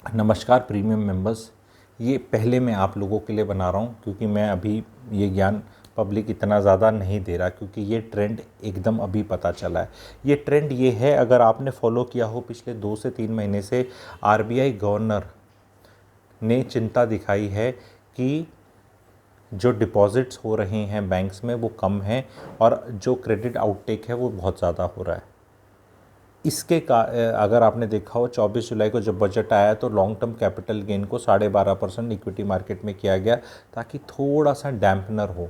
नमस्कार premium members. ये पहले मैं आप लोगों के लिए बना रहा हूँ क्योंकि मैं अभी ये ज्ञान पब्लिक इतना ज़्यादा नहीं दे रहा, क्योंकि ये ट्रेंड एकदम अभी पता चला है। ये ट्रेंड ये है, अगर आपने फॉलो किया हो पिछले 2 से 3 महीने से, आरबीआई गवर्नर ने चिंता दिखाई है कि जो डिपॉजिट्स हो रहे हैं बैंक्स में वो कम हैं और जो क्रेडिट आउटटेक है वो बहुत ज़्यादा हो रहा है। इसके का अगर आपने देखा हो 24 जुलाई को जब बजट आया तो लॉन्ग टर्म कैपिटल गेन को 12.5% इक्विटी मार्केट में किया गया ताकि थोड़ा सा डैम्पनर हो।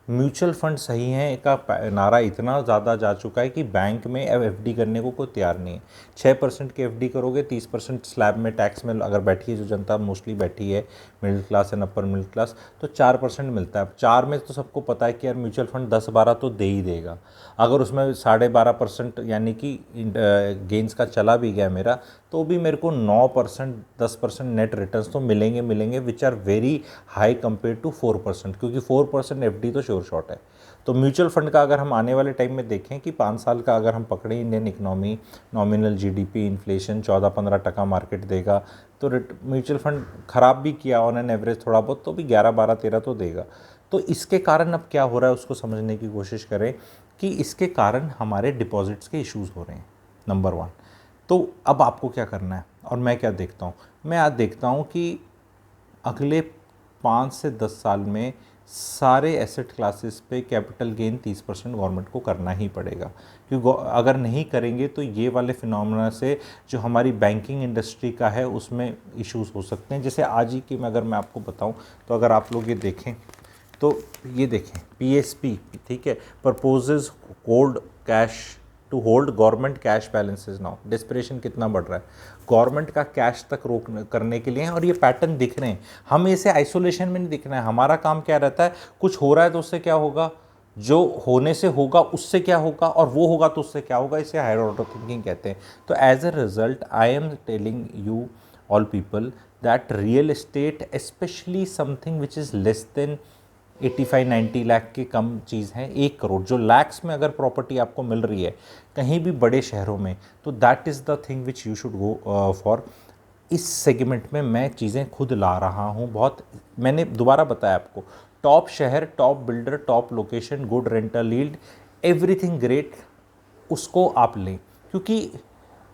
म्यूचुअल फंड सही हैं का नारा इतना ज़्यादा जा चुका है कि बैंक में अब एफडी करने को कोई तैयार नहीं है। 6% की एफडी करोगे 30% स्लैब में टैक्स में अगर बैठी है, जो जनता मोस्टली बैठी है middle class and upper middle class, तो 4% मिलता है। अब 4 में तो सबको पता है कि यार म्यूचुअल फंड 10-12 तो दे ही देगा। अगर उसमें 12.5% यानी कि गेंस का चला भी गया मेरा, तो भी मेरे को 9% 10% नेट रिटर्न्स तो मिलेंगे which are very high compare to 4%, क्योंकि 4% एफडी तो श्योर शॉट है। तो म्यूचुअल फंड का अगर हम आने वाले टाइम में देखें कि 5 साल का अगर हम पकड़े, Indian economy, nominal GDP, inflation 14-15% market देगा, तो म्यूचुअल फंड ख़राब भी किया ऑन एन एवरेज थोड़ा बहुत तो भी 11-12-13 तो देगा। तो इसके कारण अब क्या हो रहा है उसको समझने की कोशिश करें कि इसके कारण हमारे डिपॉजिट्स के इश्यूज़ हो रहे हैं, नंबर 1। तो अब आपको क्या करना है और मैं क्या देखता हूँ, मैं आज देखता हूँ कि अगले 5 से 10 साल में सारे एसेट क्लासेस पे कैपिटल गेन 30% गवर्नमेंट को करना ही पड़ेगा, क्योंकि अगर नहीं करेंगे तो ये वाले फिनोमेना से जो हमारी बैंकिंग इंडस्ट्री का है उसमें इश्यूज हो सकते हैं। जैसे आज ही की अगर मैं आपको बताऊं, तो अगर आप लोग ये देखें तो ये देखें पीएसपी, ठीक है, purposes hold cash to hold government cash balances now. Dispersion कितना बढ़ रहा है गवर्नमेंट का कैश तक रोक करने के लिए, और ये पैटर्न दिख रहे हैं। हमें इसे आइसोलेशन में नहीं दिखना है। हमारा काम क्या रहता है, कुछ हो रहा है तो उससे क्या होगा, जो होने से होगा उससे क्या होगा, और वो होगा तो उससे क्या होगा, इसे हायर ऑर्डर थिंकिंग कहते हैं। तो as a result I am telling you all people that real estate, specially something which is less than 85-90 lakh की कम चीज़ है, 1 करोड़ जो लैक्स में अगर प्रॉपर्टी आपको मिल रही है कहीं भी बड़े शहरों में, तो that is the thing which you should go for. इस सेगमेंट में मैं चीज़ें खुद ला रहा हूँ। बहुत मैंने दोबारा बताया आपको, टॉप शहर, top builder, top location, good rental yield, everything great, उसको आप लें। क्योंकि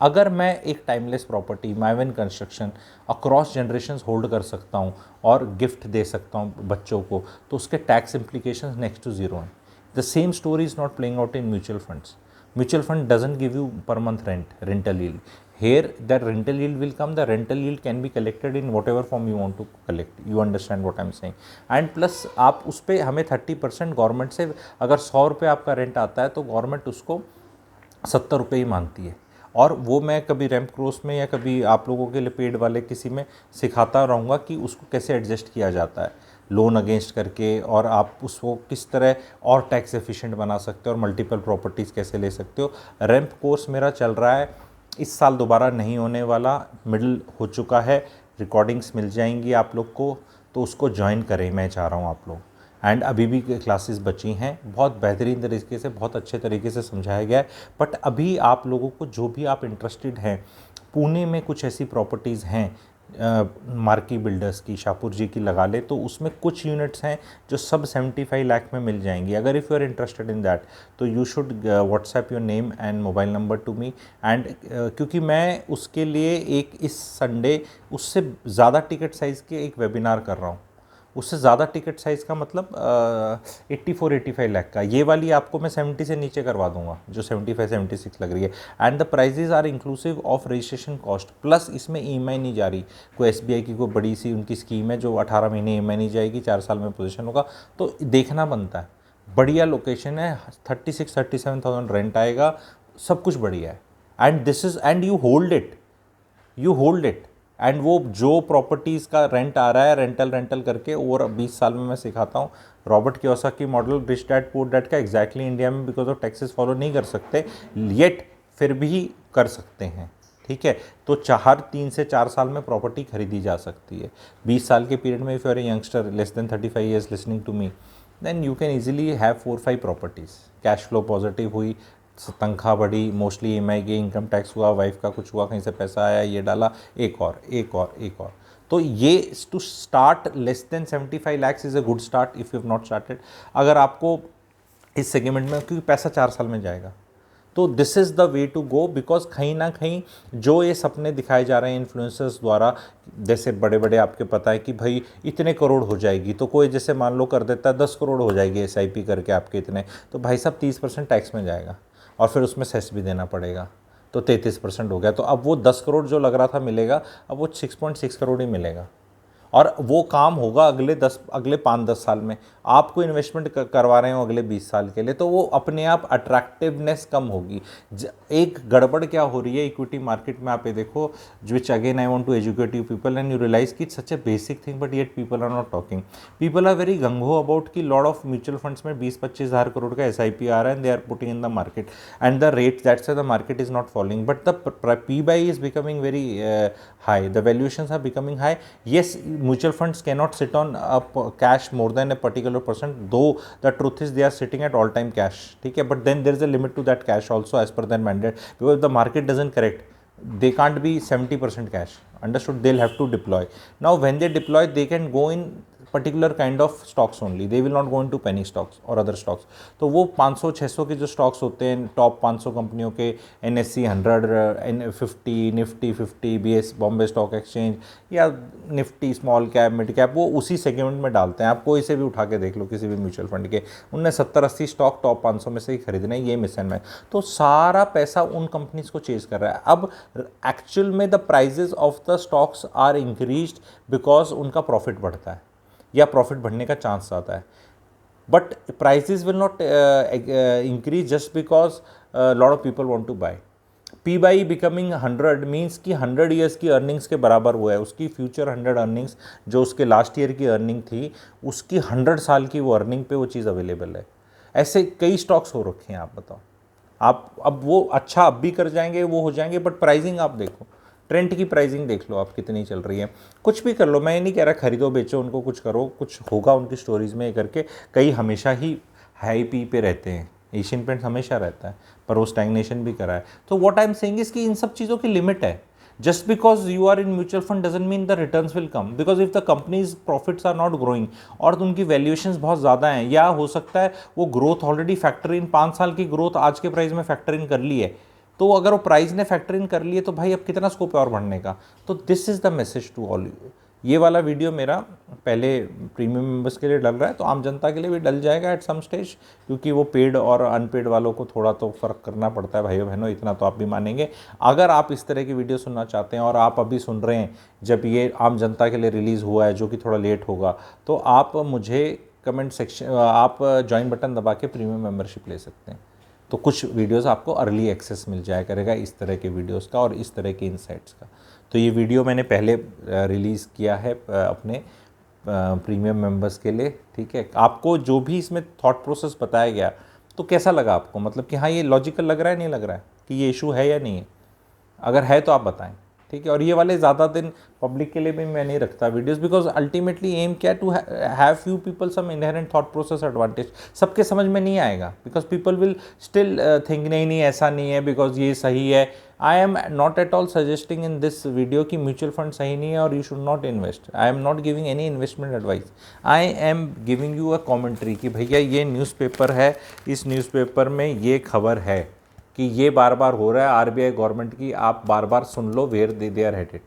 अगर मैं एक timeless property माइवन construction across generations hold कर सकता हूँ और गिफ्ट दे सकता हूँ बच्चों को, तो उसके tax implications next to zero हैं। The same story is not playing out in mutual funds. Mutual fund doesn't give you per month rental yield. Here the rental yield will come, the rental yield can be collected in whatever form you want to collect. You understand what I'm saying? And plus आप उस पर हमें 30% government से, अगर 100 रुपये आपका rent आता है तो गवर्नमेंट उसको 70 रुपये ही मांगती है। और वो मैं कभी रैम्प क्रॉस में या कभी आप लोगों के लिए पेड वाले किसी में सिखाता रहूँगा कि उसको कैसे एडजस्ट किया जाता है लोन अगेंस्ट करके, और आप उसको किस तरह और टैक्स एफिशिएंट बना सकते हो और मल्टीपल प्रॉपर्टीज़ कैसे ले सकते हो। रैम्प कोर्स मेरा चल रहा है, इस साल दोबारा नहीं होने वाला, मिडिल हो चुका है, रिकॉर्डिंग्स मिल जाएंगी आप लोग को, तो उसको ज्वाइन करें मैं चाह रहा हूँ आप लोग। एंड अभी भी क्लासेस बची हैं, बहुत बेहतरीन तरीके से, बहुत अच्छे तरीके से समझाया गया है। बट अभी आप लोगों को जो भी आप इंटरेस्टेड हैं, पुणे में कुछ ऐसी प्रॉपर्टीज़ हैं मार्की बिल्डर्स की, शाहपुर जी की लगा ले, तो उसमें कुछ यूनिट्स हैं जो सब 75 लाख में मिल जाएंगी। अगर if you are interested in that, तो you should WhatsApp your name and mobile number to me. And क्योंकि मैं उसके लिए एक इस संडे उससे ज़्यादा टिकट साइज़ के एक वेबिनार कर रहा हूँ। उससे ज़्यादा टिकट साइज़ का मतलब 84-85 लाख का, ये वाली आपको मैं 70 से नीचे करवा दूंगा, जो 75-76 लग रही है। And the prices are inclusive of registration cost, plus इसमें ईएमआई नहीं जा रही। कोई एसबीआई की कोई बड़ी सी उनकी स्कीम है जो 18 महीने ईएमआई नहीं जाएगी, 4 साल में पोजीशन होगा, तो देखना बनता है। बढ़िया लोकेशन है, 36-37,000 रेंट आएगा, सब कुछ बढ़िया है। And this is and you hold it. And वो जो प्रॉपर्टीज़ का रेंट आ रहा है रेंटल करके, और 20 साल में मैं सिखाता हूँ Robert Kiyosaki model, rich dad poor dad का, एग्जैक्टली इंडिया में बिकॉज ऑफ टैक्सेस फॉलो नहीं कर सकते, येट फिर भी कर सकते हैं, ठीक है। तो 3 से 4 साल में प्रॉपर्टी खरीदी जा सकती है। 20 साल के पीरियड में, if you are a youngster less than 35 years listening to me, then you can easily have 4-5 properties. Cash flow positive हुई, तनख्वाह बढ़ी, मोस्टली ईएमआई की, इनकम टैक्स हुआ, वाइफ का कुछ हुआ, कहीं से पैसा आया, ये डाला, एक और एक और एक और। तो ये to start less than 75 lakhs is a good start if you have not started. अगर आपको इस सेगमेंट में, क्योंकि पैसा 4 साल में जाएगा, तो this is the way to go. Because कहीं ना कहीं जो ये सपने दिखाए जा रहे हैं इन्फ्लुएंसर्स द्वारा, जैसे बड़े बड़े आपके पता है कि भाई इतने करोड़ हो जाएगी, तो कोई जैसे मान लो कर देता है 10 करोड़ हो जाएगी एसआईपी करके आपके इतने, तो भाई साहब 30% टैक्स में जाएगा और फिर उसमें सेस भी देना पड़ेगा, तो 33% हो गया। तो अब वो 10 करोड़ जो लग रहा था मिलेगा, अब वो 6.6 करोड़ ही मिलेगा। और वो काम होगा अगले 5-10 साल में। आपको इन्वेस्टमेंट करवा रहे हो अगले 20 साल के लिए, तो वो अपने आप अट्रैक्टिवनेस कम होगी। एक गड़बड़ क्या हो रही है इक्विटी मार्केट में, आप ये देखो, which again I want to educate you people and you realize कि it's such a basic thing but yet people are not talking. People are very gung-ho about कि लॉट ऑफ म्यूचुअल फंड्स में 20-25 हज़ार करोड़ का SIP आ रहा है and they are putting in the market and the rate that's the market is not following, but the PBI is becoming very high, the valuations are becoming high. Yes, mutual funds cannot sit on cash more than a particular percent, though the truth is they are sitting at all time cash, ठीक है, but then there is a limit to that cash also as per their mandate, because if the market doesn't correct they can't be 70% cash, understood, they'll have to deploy. Now when they deploy they can go in particular kind of stocks only, they will not go into penny stocks और other stocks. तो वो 500-600 के जो stocks होते हैं top 500 कंपनियों के, NSE 100, 50, Nifty 50, BS Bombay stock exchange या Nifty small cap mid cap, वो उसी सेगमेंट में डालते हैं। आप कोई से भी उठा के देख लो किसी भी म्यूचुअल फंड के, उनने 70-80 स्टॉक टॉप 500 में से ही खरीदना है, ये मिशन में। तो सारा पैसा उन कंपनीज को चेज कर रहा है। अब एक्चुअल में the prices of the stocks are increased because उनका प्रॉफिट बढ़ता है या प्रॉफिट बढ़ने का चांस आता है, but prices will not increase just because lot of people want to buy. PBI becoming 100 means कि 100 ईयर्स की अर्निंग्स के बराबर हुआ है, उसकी फ्यूचर 100 अर्निंग्स जो उसके लास्ट ईयर की अर्निंग थी, उसकी 100 साल की वो अर्निंग पे वो चीज़ अवेलेबल है। ऐसे कई स्टॉक्स हो रखे हैं, आप बताओ। आप अब वो अच्छा अब भी कर जाएंगे, वो हो जाएंगे, बट प्राइसिंग आप देखो, ट्रेंड की प्राइसिंग देख लो आप कितनी चल रही है। कुछ भी कर लो, मैं ये नहीं कह रहा खरीदो बेचो उनको, कुछ करो, कुछ होगा उनकी स्टोरीज में करके। कई हमेशा ही हाई पी पे रहते हैं, एशियन पेंट्स हमेशा रहता है, पर वो स्टैग्नेशन भी करा है। तो what I am saying is कि इन सब चीज़ों की लिमिट है। Just because you are in mutual fund doesn't mean the returns will come, because if the companies profits are not growing और उनकी वैल्यूएशंस बहुत ज़्यादा हैं, या हो सकता है वो ग्रोथ ऑलरेडी फैक्टर इन 5 साल की ग्रोथ आज के प्राइस में फैक्टर इन कर ली है, तो अगर वो प्राइस ने फैक्टर इन कर लिए तो भाई अब कितना स्कोप है और बढ़ने का। तो this is the message to all you. ये वाला वीडियो मेरा पहले प्रीमियम मेंबर्स के लिए डल रहा है, तो आम जनता के लिए भी डल जाएगा एट सम स्टेज, क्योंकि वो पेड और अनपेड वालों को थोड़ा तो फ़र्क करना पड़ता है भाइयों बहनों, इतना तो आप भी मानेंगे। अगर आप इस तरह की वीडियो सुनना चाहते हैं और आप अभी सुन रहे हैं जब ये आम जनता के लिए रिलीज़ हुआ है, जो कि थोड़ा लेट होगा, तो आप मुझे कमेंट सेक्शन, आप ज्वाइन बटन दबा के प्रीमियम मेंबरशिप ले सकते हैं। तो कुछ वीडियोस आपको अर्ली एक्सेस मिल जाया करेगा इस तरह के वीडियोस का और इस तरह के इनसाइट्स का। तो ये वीडियो मैंने पहले रिलीज़ किया है अपने प्रीमियम मेंबर्स के लिए, ठीक है। आपको जो भी इसमें थॉट प्रोसेस बताया गया तो कैसा लगा आपको, मतलब कि हाँ ये लॉजिकल लग रहा है, नहीं लग रहा है कि ये इशू है या नहीं है? अगर है तो आप बताएं, ठीक है। और ये वाले ज़्यादा दिन पब्लिक के लिए भी मैं नहीं रखता वीडियोस, बिकॉज अल्टीमेटली एम क्या to have few people some inherent thought process advantage. सबके समझ में नहीं आएगा, because people will still think नहीं नहीं ऐसा नहीं है, बिकॉज ये सही है। I am not at all suggesting in this video कि म्यूचुअल फंड सही नहीं है और you should not invest. I am not giving any investment advice, I am giving you a commentary कि भैया ये न्यूज़पेपर है, इस न्यूज़पेपर में ये खबर है कि ये बार बार हो रहा है आरबीआई गवर्नमेंट की, आप बार बार सुन लो where they are headed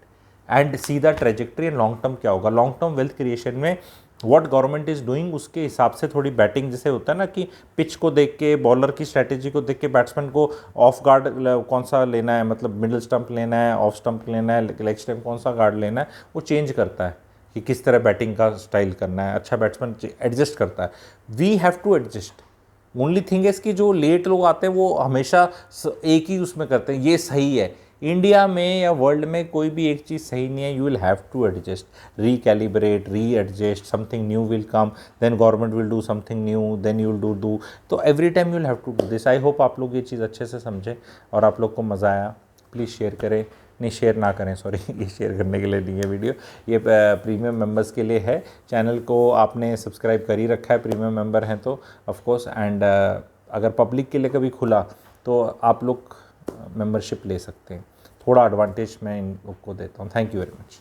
and see the trajectory and long term क्या होगा। लॉन्ग टर्म वेल्थ क्रिएशन में व्हाट गवर्नमेंट इज़ डूइंग उसके हिसाब से थोड़ी बैटिंग, जैसे होता है ना कि पिच को देख के, बॉलर की स्ट्रैटेजी को देख के बैट्समैन को ऑफ गार्ड कौन सा लेना है, मतलब मिडिल स्टंप लेना है, ऑफ स्टंप लेना है, लेग स्टंप कौन सा गार्ड लेना है, वो चेंज करता है कि किस तरह बैटिंग का स्टाइल करना है। अच्छा बैट्समैन एडजस्ट करता है, we have to adjust. Only thing है कि जो लेट लोग आते हैं वो हमेशा एक ही उसमें करते हैं, ये सही है। इंडिया में या वर्ल्ड में कोई भी एक चीज़ सही नहीं है, you will have to adjust, recalibrate, readjust, something new will come, then government will do something new, then you will do. तो every time you will have to do this. I hope आप लोग ये चीज़ अच्छे से समझें और आप लोग को मज़ा आया। प्लीज़ शेयर करें, नहीं शेयर ना करें, सॉरी ये शेयर करने के लिए नहीं है वीडियो, ये प्रीमियम मेंबर्स के लिए है। चैनल को आपने सब्सक्राइब कर ही रखा है, प्रीमियम मेंबर हैं तो ऑफ कोर्स। एंड अगर पब्लिक के लिए कभी खुला तो आप लोग मेंबरशिप ले सकते हैं। थोड़ा एडवांटेज मैं इन लोग को देता हूँ। Thank you very much.